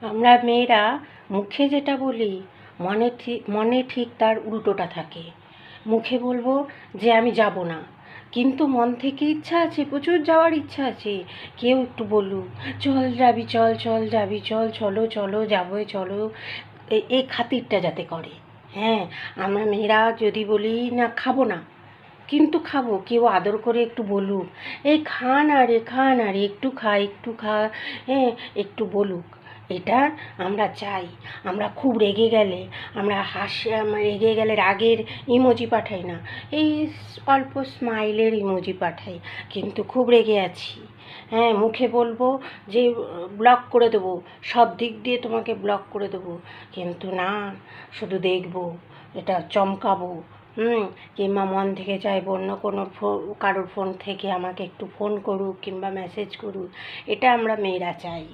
আমরা মেয়েরা মুখে যেটা বলি মনে ঠিক তার উল্টোটা থাকে। মুখে বলবো যে আমি যাব না, কিন্তু মন থেকে ইচ্ছা আছে, প্রচুর যাওয়ার ইচ্ছা আছে। কেউ একটু বলুক চল যাবি, চল চল যাবি, চল চলো চলো যাবো চলো, এই খাতিরটা যাতে করে। হ্যাঁ, আমরা মেয়েরা যদি বলি না খাবো না, কিন্তু খাবো, কেউ আদর করে একটু বলুক এই খা না রে, খা না রে, একটু খা একটু খা, হ্যাঁ একটু বলুক। এটা আমরা চাই। আমরা খুব রেগে গেলে, আমরা রেগে গেলে রাগের ইমোজি পাঠাই না, এই অল্প স্মাইলের ইমোজি পাঠাই। কিন্তু খুব রেগে আছি, হ্যাঁ মুখে বলবো যে ব্লক করে দেবো, সব দিক দিয়ে তোমাকে ব্লক করে দেবো, কিন্তু না, শুধু দেখবো, এটা চমকাবো। কিংবা মন থেকে চাইবো অন্য কোনো কারোর ফোন থেকে আমাকে একটু ফোন করুক কিংবা মেসেজ করুক। এটা আমরা মেয়েরা চাই।